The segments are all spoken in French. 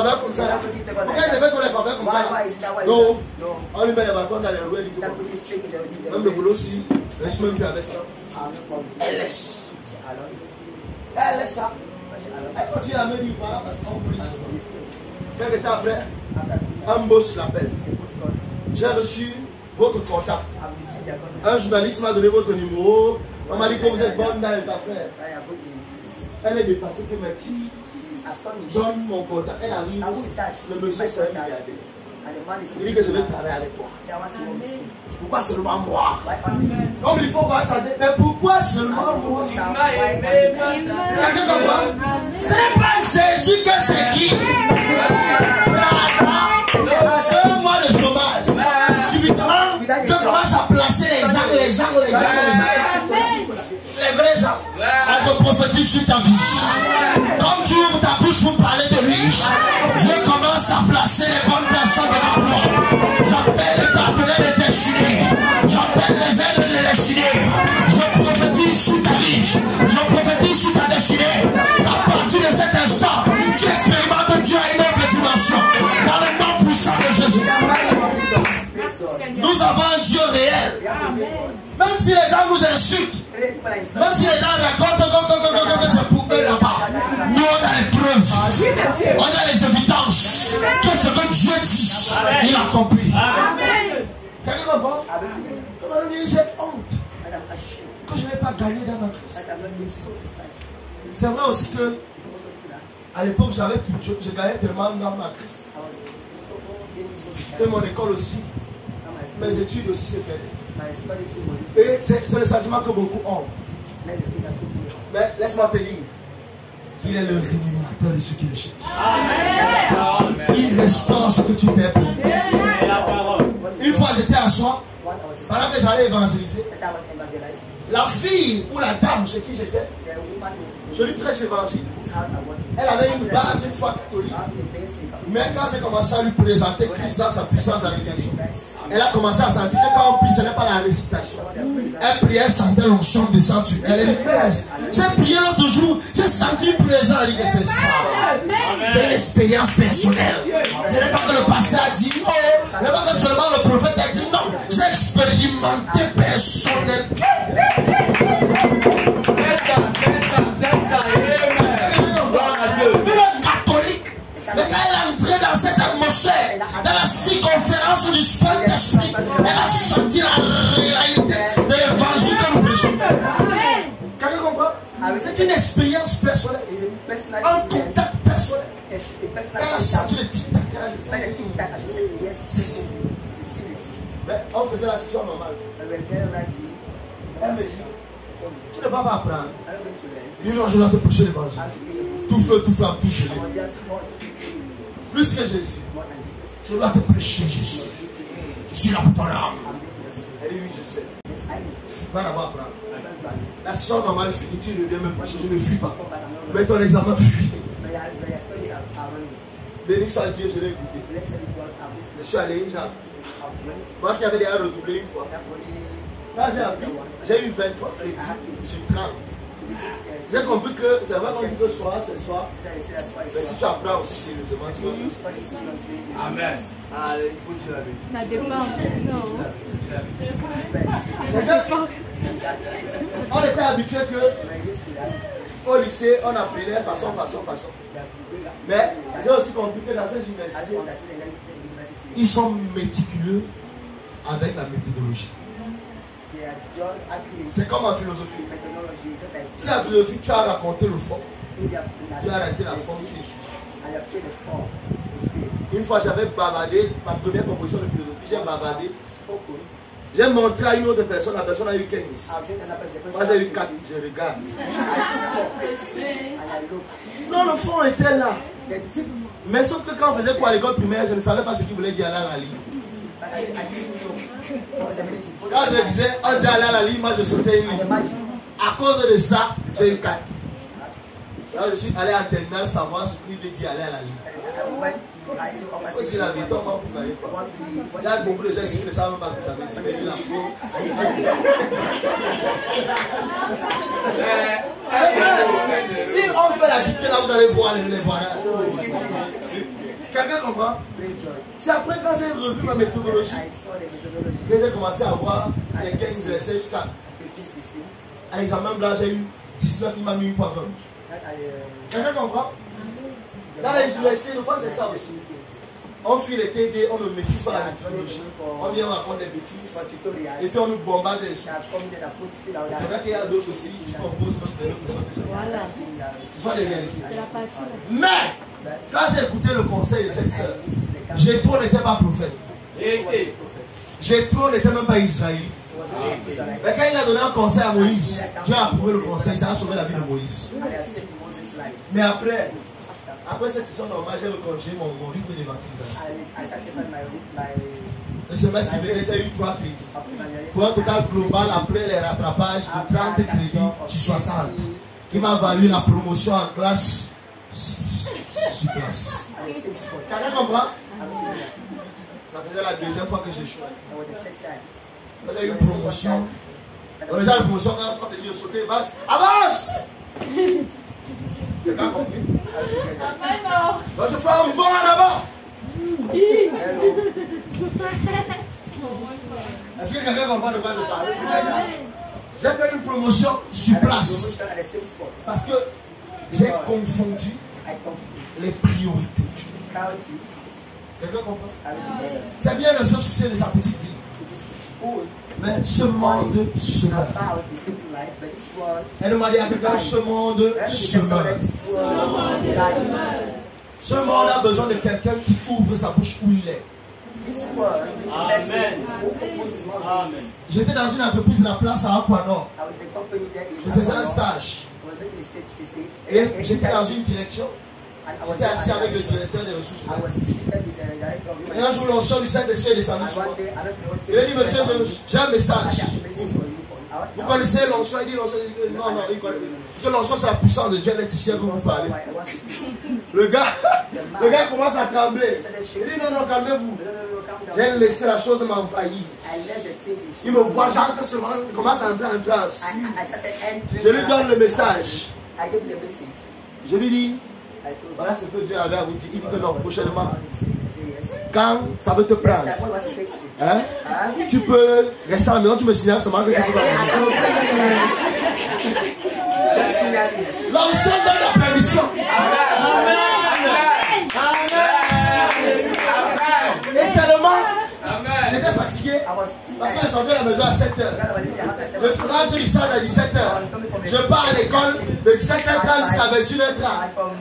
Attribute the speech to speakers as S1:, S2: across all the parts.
S1: faveurs comme ça? Pourquoi il devait qu'on les faveurs comme ça? Non. On lui met les bâtons dans les roues et du coup. Même le boulot aussi, laisse même plus avec ça. Elle laisse. Elle laisse ça. Elle continue à me dire voilà parce qu'on police. Quelques temps après, un boss l'appelle. J'ai reçu votre contact. Un journaliste m'a donné votre numéro. On m'a dit que vous êtes bonne dans les affaires. Elle est dépassée que mais qui donne mon contact. Elle arrive. Le monsieur c'est un milliardaire. Il dit que je vais travailler avec toi. Pourquoi seulement moi? Comme il faut voir chanter. Mais pourquoi seulement moi? Quelqu'un comprend? Ce n'est pas Jésus que c'est qui? Un mois de chômage. Subitement, tu commences à placer les gens. Les vrais gens. Elle te prophétise sur ta vie. Comme tu ouvres ta bouche pour parler de lui, Dieu commence à placer les bonnes personnes devant toi. J'appelle les partenaires de destinée. J'appelle les aides de destinée. Je prophétise sur ta vie. Je prophétise sur ta destinée. À partir de cet instant, tu expérimentes Dieu à une autre dimension. Dans le nom puissant de Jésus. Nous avons un Dieu réel. Même si les gens nous insultent, même si les gens racontent que c'est pour eux là-bas, nous on a les preuves, on a les évidences que ce que Dieu dit, il a accompli. Quelqu'un comprend? J'ai honte que je n'ai pas gagné dans ma crise. C'est vrai aussi que à l'époque je gagnais tellement dans ma crise. Et mon école aussi, mes études aussi c'était. Et c'est le sentiment que beaucoup ont. Mais laisse-moi te dire, il est le rémunérateur de ceux qui le cherchent. Il restaure ce que tu perds. Une fois j'étais à soi, pendant que j'allais évangéliser, la fille ou la dame chez qui j'étais, je lui prêche l'évangile. Elle avait une base une fois catholique. Mais quand j'ai commencé à lui présenter Christ dans sa puissance de la résurrection, elle a commencé à sentir que quand on prie, ce n'est pas la récitation. Elle priait, elle sentait l'onction descendre sur elle. Elle dit, j'ai prié l'autre jour, j'ai senti une présence. Elle dit que c'est ça. C'est une expérience personnelle. Ce n'est pas que le pasteur a dit non. Ce n'est pas que seulement le prophète a dit non. J'ai expérimenté personnellement. Mais quand elle est entrée dans cette atmosphère, dans la circonférence du Saint-Esprit, elle a senti la réalité de l'évangile que nous prêchons. Quelqu'un comprend? C'est une expérience personnelle, un contact personnel. Elle a senti le tic-tac. Mais on faisait la session normale. Elle me dit, tu ne vas pas apprendre. Il dit non, je dois te prêcher l'évangile. Tout feu, tout flamme, tout gelé. Plus que Jésus. Je dois te prêcher Jésus. Je suis là pour ton âme. Elle dit oui, je sais. Va d'abord apprendre. La session normale finie, tu ne viens même pas. Je ne fuis pas. Mais ton examen fuit. Béni soit Dieu, je l'ai écouté. Je suis allé, j'ai appris. Moi qui avais déjà redoublé une fois. Quand j'ai appris, j'ai eu 23 crédits sur 30. J'ai compris que c'est vrai qu'on dit que soir, c'est soir. Mais si tu apprends aussi sérieusement, tu vas. Amen. Allez, il faut dire la vérité.
S2: Ça dépend. Non.
S1: C'est que on était habitué que au lycée, on apprenait façon. Mais j'ai aussi compris que dans ces universités, ils sont méticuleux avec la méthodologie. C'est comme en philosophie. Si la philosophie, tu as raconté le fond, tu as arrêté la forme, tu échoues. Une fois, j'avais bavardé, ma première composition de philosophie, j'ai bavardé. J'ai montré à une autre personne, la personne a eu 15. Moi, j'ai eu 4, je regarde. Non, le fond était là. Mais sauf que quand on faisait quoi à l'école primaire, je ne savais pas ce qu'il voulait dire aller à la ligne. Quand je disais, on disait aller à la ligne, moi je sautais une ligne. À cause de ça, j'ai eu 4. Alors je suis allé en terminale savoir ce qu'il veut dire aller à la ligne. Il faut dire la vérité, on va vous gagner pas. Il y a beaucoup de gens ici qui ne savent même pas ce que ça veut dire. Mais il a si on fait la dictée là, vous allez voir les voilà. Quelqu'un comprend? C'est après quand j'ai revu ma méthodologie que j'ai commencé à voir les 15 essais jusqu'à. À l'examen blanc, j'ai eu 19, il m'a mis une fois 20. Quelqu'un comprend? Dans les universités, une fois c'est ça aussi. On fuit les TD, on ne maîtrise pas la méthodologie. On vient raconter des bêtises. Et puis on nous bombarde les sous. C'est vrai qu'il y a d'autres aussi qui composent même des autres. Voilà. Ce sont des réalités. Mais, quand j'ai écouté le conseil de cette sœur, Jéthro n'était pas prophète. Jéthro n'était même pas israélite. Mais quand il a donné un conseil à Moïse, Dieu a approuvé le conseil, ça a sauvé la vie de Moïse. Mais après cette session normale, j'ai reconduit mon rythme d'évangélisation. Le semestre qui venait, j'ai eu 3 crédits. Pour un total global, après les rattrapages, de 30 crédits sur 60. Qui m'a valu la promotion en classe sur classe. Quelqu'un comprend? Ça faisait la deuxième fois que j'ai échoué. J'ai eu une promotion. Déjà une promotion, quand tu dis sauter, avance! Quelqu'un a compris? Donc je fais un bond en avant. Est-ce que quelqu'un comprend de quoi je parle? J'ai fait une promotion sur place. Parce que j'ai confondu les priorités. Quelqu'un comprend? C'est bien de se soucier de sa petite vie. Mais ce monde se meurt. Elle m'a dit à quelqu'un, ce monde se meurt. Ce monde a besoin de quelqu'un qui ouvre sa bouche où il est. Amen. J'étais dans une entreprise de la place à Aquanor. Je faisais un stage. Et j'étais dans une direction. J'étais assis avec le directeur des ressources humaines. Et un jour, l'onction du Saint-Esprit est descendu sur moi. Il a dit, monsieur, j'ai un message. Vous connaissez l'onction? Il dit, l'onction, non, non, il connaît. L'onction, c'est la puissance de Dieu, elle est ici, elle veut vous parler. Le gars commence à trembler. Il dit, non, non, calmez-vous. J'ai laissé la chose m'envahir. Il me voit, j'entre seulement, il commence à entrer en transe. Je lui donne le message. Je lui dis, voilà ce que Dieu avait à vous dire. Il dit que non, prochainement, quand ça veut te prendre, hein, tu peux rester à la maison, tu me signales seulement que tu peux pas. L'onction donne la permission. Et tellement, j'étais fatigué parce que je sortais de la maison à 7h. Je rentre du stage à 17h. Je pars à l'école de 17h30 jusqu'à 21h30.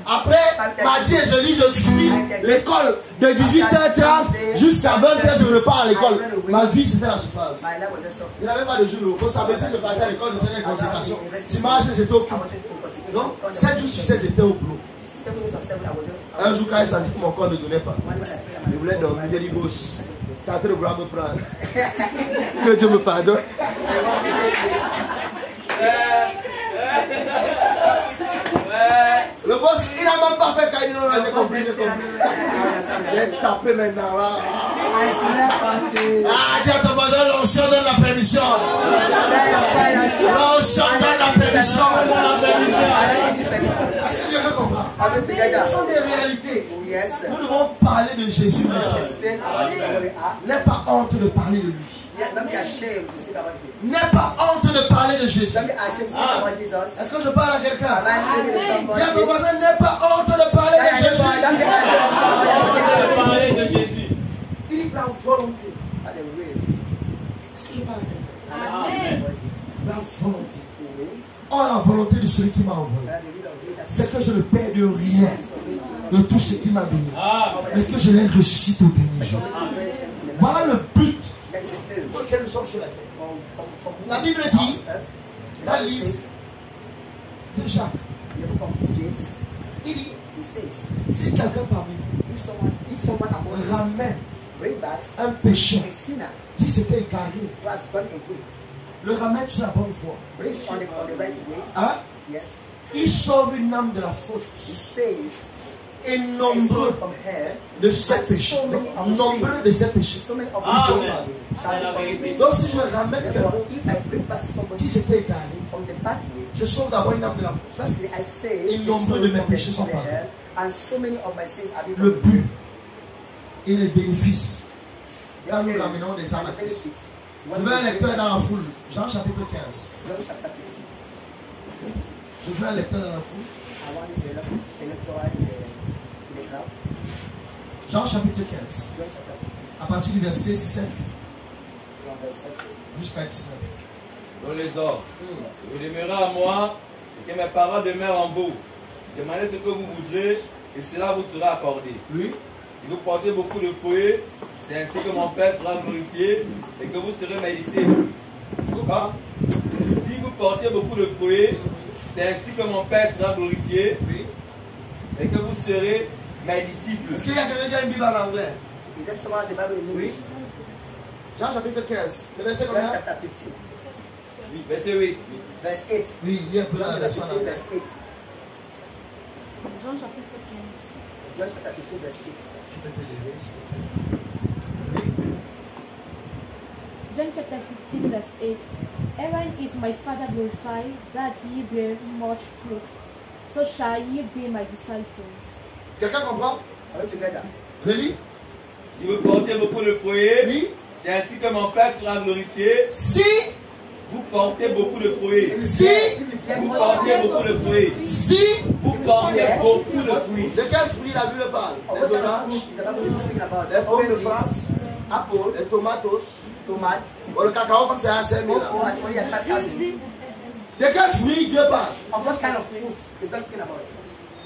S1: Après, mardi et jeudi, je suis l'école de 18h30 jusqu'à 20h. Je repars à l'école. Ma vie, c'était la souffrance. Il n'y avait pas de jour de repos. Samedi, je partais à l'école, je faisais des consultations. Dimanche, j'étais au boulot. Donc, 7 jours sur 7, j'étais au boulot. Un jour, quand il sentit que mon corps ne donnait pas, je voulais dormir. J'ai dit, boss, c'est en train de vouloir me prendre. Que Dieu me pardonne. Le boss, il n'a même pas fait quand il dit non, j'ai compris, j'ai compris. J'ai tapé maintenant. Ah, dis à ton voisin, l'onction donne la permission. L'onction donne la permission. Est-ce que quelqu'un comprend? Ce sont des réalités. Nous devons parler de Jésus. N'aie pas honte de parler de lui. N'aie pas honte de parler de Jésus. Est-ce que je parle à quelqu'un? Dis à ton voisin, n'aie pas honte de parler de Jésus. Il dit la volonté. Est-ce que je parle à quelqu'un? La volonté. Oh, la volonté de celui qui m'a envoyé, c'est que je ne perde rien de tout ce qu'il m'a donné, mais que je les ressuscite au dernier jour. Voilà le but pour lequel nous sommes sur la terre. La Bible dit, dans le livre de Jacques, il dit, si quelqu'un parmi vous ramène un péché qui s'était égaré, le ramène sur la bonne voie, hein? Il sauve une âme de la faute. Et nombreux de ses péchés. Nombreux de ses péchés. Donc si je ramène quelqu'un qui s'était égaré, je sauve d'abord une âme de la faute. Et nombreux de mes péchés sont pardonnés. Le but et les bénéfices. Là, nous ramenons des âmes à Christ. Je veux un lecteur dans la foule. Jean chapitre 15. Je veux un lecteur dans la foule. Jean chapitre 15. À partir du verset 7 jusqu'à 19.
S2: Dans les ordres. Vous demeurez à moi et que mes paroles demeurent en vous. Demandez ce que vous voudrez et cela vous sera accordé.
S1: Oui.
S2: Si vous portez beaucoup de fruits, c'est ainsi que mon Père sera glorifié et que vous serez mes disciples. Pourquoi? Si vous portez beaucoup de fruits, c'est ainsi que mon Père sera glorifié et que vous serez mes disciples.
S1: Est-ce qu'il y a quelqu'un qui a une Bible en anglais? Oui. Jean chapitre 15. Le verset combien?
S2: Oui, verset 8.
S3: Verse 8.
S1: Oui, il y a un peu la version en anglais.
S4: Jean chapitre 15.
S3: John chapter 15, verse 8.
S1: Tu peux te lever, s'il te plaît. Oui.
S4: John chapter 15, verse 8. Herein is my Father glorified, that ye bear much fruit. So shall ye be my disciples.
S1: Quelqu'un comprend?
S3: Are we together?
S1: Relis.
S2: Si vous portez beaucoup de fruits,
S1: Oui.
S2: c'est ainsi que mon Père sera glorifié.
S1: Si.
S2: Vous portez beaucoup de fruits.
S1: Si.
S2: Vous portez beaucoup de fruits.
S1: Si.
S2: Vous portez beaucoup de fruits.
S1: De quel fruit la Bible parle? Les oranges, les pommes de France,
S3: Apple,
S1: les tomatos,
S3: tomate,
S1: bon, le cacao comme c'est à 5 000 là.
S3: cocoa, and only at 5,000.
S1: De quel fruit Dieu parle?
S3: Of what kind of fruit is God speaking about?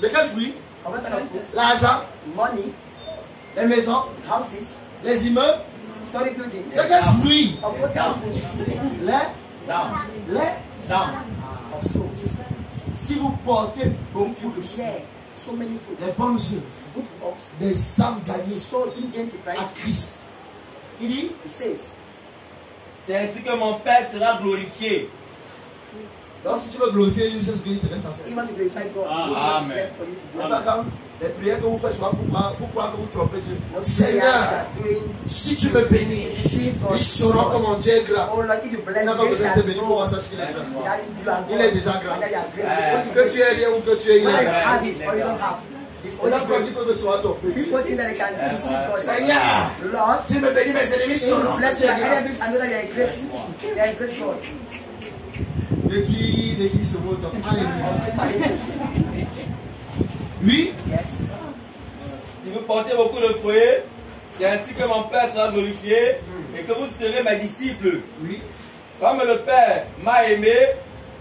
S1: De quel fruit?
S3: Of what kind of fruit?
S1: L'argent,
S3: Money,
S1: les maisons,
S3: houses,
S1: les immeubles.
S3: story buildings.
S1: De quel fruit?
S3: Of what kind of fruit?
S1: Les
S3: Of souls.
S1: Si vous portez beaucoup de fruits,
S3: There, so many fruits.
S1: les bonnes œuvres,
S3: Good works,
S1: des âmes gagnées
S3: souls being gained to
S1: à
S3: Christ.
S1: Christ. Il dit,
S3: He says,
S2: C'est ainsi que mon Père sera glorifié.
S1: donc si tu veux glorifier Dieu, c'est ce qu'il te reste à faire.
S3: you want to glorify God.
S2: Amen.
S3: It's left for you to
S1: C'est
S3: do.
S1: pas comme les prières que vous faites souvent pour croire que vous trompez Dieu.
S3: What
S1: Seigneur,
S3: prayers you are doing,
S1: si tu me bénis,
S3: receive God.
S1: ils sauront que mon Dieu est grand.
S3: Oh Lord, if you bless
S1: Il n'a pas
S3: them,
S1: besoin de
S3: shall
S1: te bénir pour
S3: know
S1: qu'on sache qu'il est grand.
S3: that you are
S1: Il
S3: God,
S1: est déjà grand.
S3: and that you are great.
S1: Que tu aies rien ou que tu aies
S3: Whether you
S1: rien.
S3: have it or you don't have, it's
S1: Les gens
S3: only
S1: croient
S3: great.
S1: qu'ils peuvent recevoir ton petit.
S3: People think that they can deceive God.
S1: Seigneur,
S3: Lord,
S1: tu me bénis, mes ennemis
S3: if you
S1: sauront que
S3: bless
S1: tu es
S3: your
S1: grand.
S3: enemies and know that they are great. They are great God.
S1: De qui ce mot donc alléluia. Oui,
S3: Yes.
S2: Si vous portez beaucoup de fruits, c'est ainsi que mon Père sera glorifié et que vous serez mes disciples.
S1: oui.
S2: Comme le Père m'a aimé,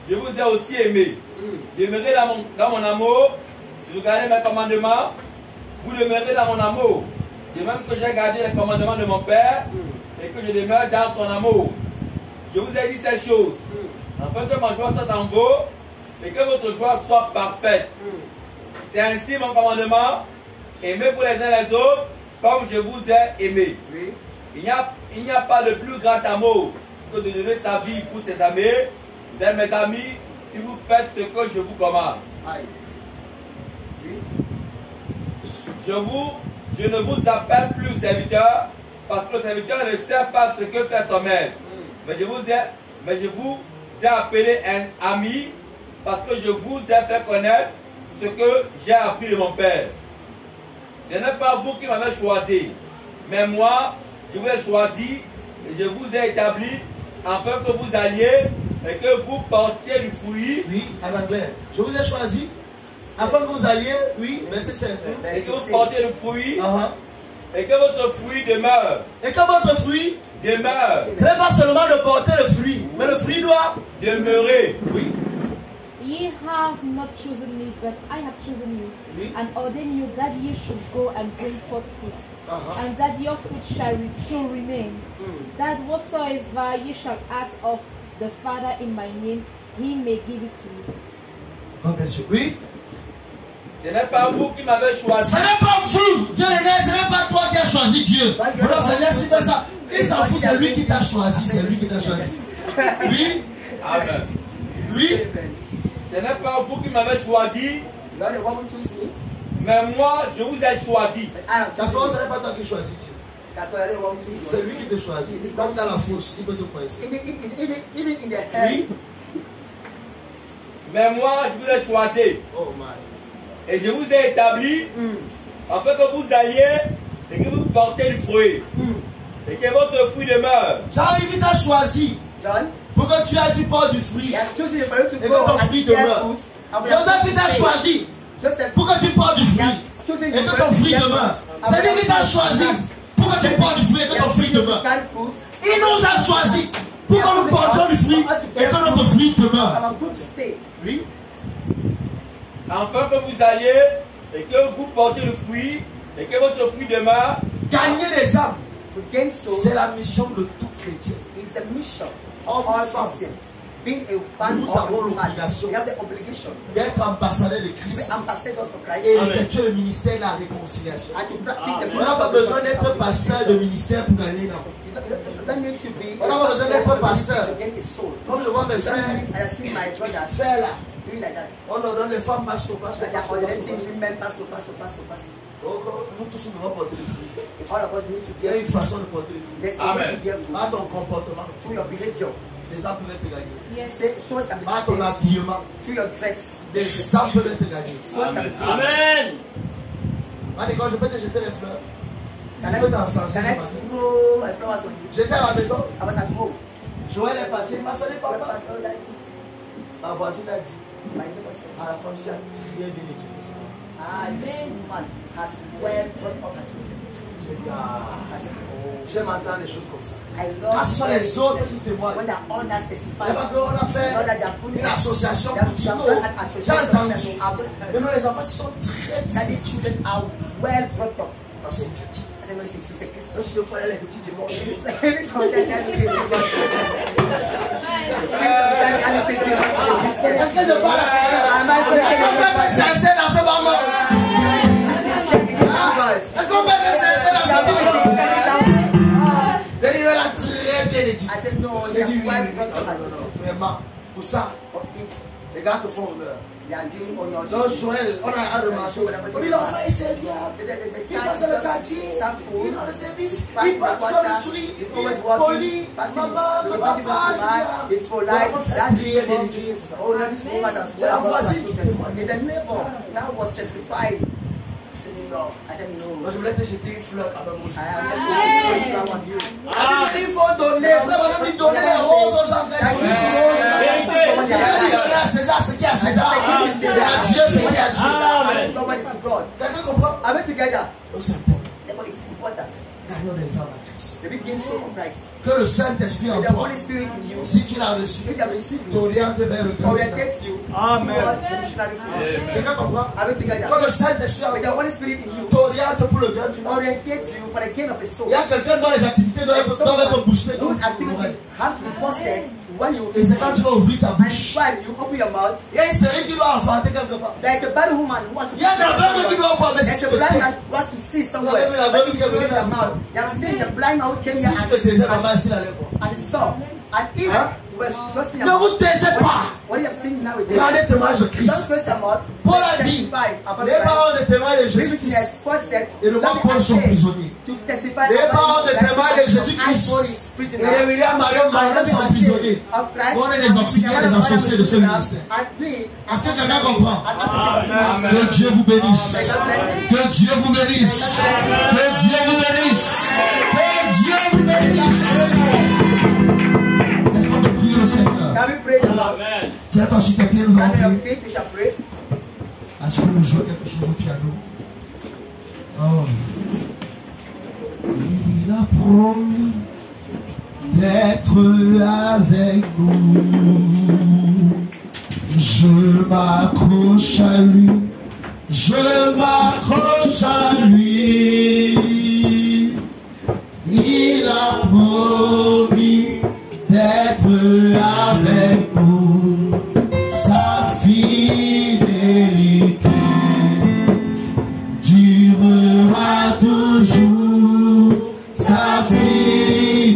S2: je vous ai aussi aimé. Demeurez dans mon amour. Si vous gardez mes commandements, vous demeurez dans mon amour. De même que j'ai gardé les commandements de mon Père et que je demeure dans son amour. Je vous ai dit ces choses, afin que ma joie soit en vous et que votre joie soit parfaite. C'est ainsi mon commandement. Aimez-vous les uns les autres comme je vous ai aimé.
S1: Oui.
S2: Il n'y a pas de plus grand amour que de donner sa vie pour ses amis. Vous êtes mes amis si vous faites ce que je vous commande.
S1: Aïe. Oui.
S2: Je ne vous appelle plus serviteur parce que le serviteur ne sait pas ce que fait son maître. Mais je vous ai appelé un ami parce que je vous ai fait connaître ce que j'ai appris de mon Père. Ce n'est pas vous qui m'avez choisi, mais moi, je vous ai choisi et je vous ai établi afin que vous alliez et que vous portiez du fruit.
S1: Oui, en anglais. Je vous ai choisi afin que vous alliez, oui, verset 5.
S2: Et que vous portiez du fruit et que votre fruit demeure.
S1: Et que votre fruit
S2: Demeure.
S1: ce n'est pas seulement de porter le fruit, mais le fruit doit
S2: Demeurer.
S1: Oui.
S4: Ye have not chosen me, but I have chosen you,
S1: Oui.
S4: and ordained you that ye should go and bring forth fruit, and that your fruit shall remain, that whatsoever ye shall ask of the Father in my name, he may give it to you.
S1: Oh, bien sûr. Oui.
S2: Ce n'est pas vous qui m'avez choisi.
S1: Ce n'est pas vous, Dieu ce n'est pas toi qui as choisi Dieu. Alors, c'est laisse faire ça. Il s'en fout, c'est lui qui t'a choisi. C'est lui qui t'a choisi. Oui.
S2: Amen.
S1: Oui.
S2: Ce n'est pas vous qui m'avez choisi,
S3: Lord, the woman chose me.
S2: mais moi, je vous ai choisi.
S3: But I am
S1: Ça se
S3: chosen.
S1: ce n'est pas toi qui choisis Dieu.
S3: That's why the woman chose
S1: C'est
S3: me.
S1: lui qui te choisit. Comme dans la fosse, il peut te coincer.
S3: Even in the head.
S1: Oui.
S2: Mais moi, je vous ai choisi.
S1: Oh my.
S2: Et je vous ai établi afin que vous alliez et que vous portez du fruit et que votre fruit demeure.
S1: J'arrive, il t'a choisi pour que tu aies du port du fruit et que ton fruit demeure. Joseph, il t'a choisi pour que tu portes du fruit et que ton fruit demeure. C'est-à-dire qu'il t'a choisi pour que tu portes du fruit et que ton fruit demeure. Il nous a choisi pour que nous portions du fruit et que notre fruit demeure. Oui.
S2: Afin que vous alliez et que vous portiez le fruit et que votre fruit demeure.
S1: Gagner les âmes, c'est la mission de tout chrétien. Nous avons l'obligation d'être ambassadeurs de Christ et effectuer le ministère de la réconciliation. On n'a pas besoin d'être pasteur de ministère pour gagner l'âme. On n'a pas besoin d'être pasteur. Comme je vois mes frères faire là. On leur donne les femmes pasteur. Nous tous nous devons porter le fruit. Il y a une façon de porter le fruit.
S2: Amen.
S1: Par ton comportement, les âmes peuvent être gagnées. Par ton habillement, les âmes peuvent être gagnées.
S2: Amen.
S1: Quand je peux te jeter les fleurs, je peux t'encenser ce matin. J'étais à la maison. Joël est passé, il m'a sonné papa. Ma voisine a dit à la femme, si elle bien bénéfique. J'aime entendre des choses comme ça. Quand ce sont les autres qui témoignent, on a fait une association pour dire non, j'ai entendu. Mais nous les enfants sont très bien étudiés. C'est une petite. Si le frère est petit du monde, est-ce que je parle? Est-ce qu'on peut être sincère dans ce moment? Est-ce qu'on peut être sincère dans ce moment? Elle a très bien étudié. J'ai dit oui, vraiment. Pour ça, les gars te font honneur. Donc Joël, on a remarqué. Oui, l'enfant est serviable. Il passe dans le quartier, il est dans le service, il porte comme le souris, il est poli. Maman, papa, je viens. C'est la voisine qui témoigne. Moi je voulais te jeter une fleur quand même aussi. Il faut donner, frère, on lui donner les roses aux gens. J'ai dit donner à César ce qui est à César et à Dieu ce qui est à Dieu. Quelqu'un comprend? C'est important. Gagnons des âmes à Christ. Que le Saint-Esprit en toi, si tu l'as reçu, t'oriente vers le grand. Amen. Quelqu'un comprend? Que le Saint-Esprit en toi t'oriente pour le grand. Il y a quelqu'un dont les activités doivent être boostées. Et c'est quand tu vas ouvrir ta bouche. Il y a une série qui doit enfanter quelque part. Il y a un aveugle qui doit voir. Mais si tu te tais, vous avez vu l'aveugle qui est venu là. Si tu te taisais, maman, est-ce qu'il allait voir? Ne vous taisez pas. Regardez témoignage de Christ. Paul a dit, les paroles de témoignage de Jésus-Christ et le monde Paul sont prisonniers. Les paroles de témoignage de Jésus-Christ et William Marion sont prisonniers. On est les auxiliaires, les associés de ce ministère. Est-ce que quelqu'un comprend? Que Dieu vous bénisse. Que Dieu vous bénisse. Que Dieu vous bénisse. Que Dieu vous bénisse. Seigneur. Tiens toi sur tes pieds, nous allons prier. Est-ce que nous jouons quelque chose au piano? Oh. Il a promis d'être avec nous. Je m'accroche à lui. Je m'accroche à lui. Il a promis d'être avec nous, sa fidélité durera toujours, sa fidélité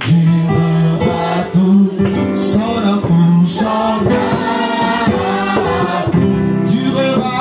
S1: durera toujours, son amour durera.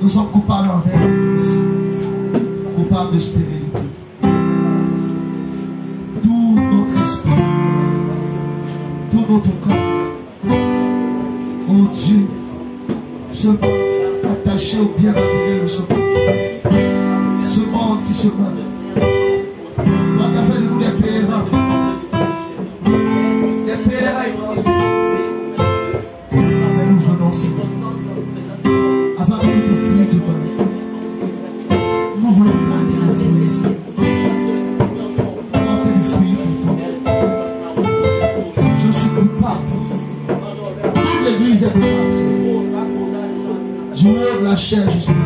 S1: Nous sommes coupables envers l'Église, coupables de stérilité. Tout notre esprit, tout notre corps, oh Dieu, ce monde attaché au bien matériel de ce monde qui se meurt. Toi qui as fait de nous des pèlerins, mais nous venons Seigneur, afin que nous offrir du mal. Nous voulons porter le fruit, porter le fruit pour toi. Je suis coupable. Toute l'église est coupable. Du haut de la chair jusqu'au bas.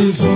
S5: Jesus.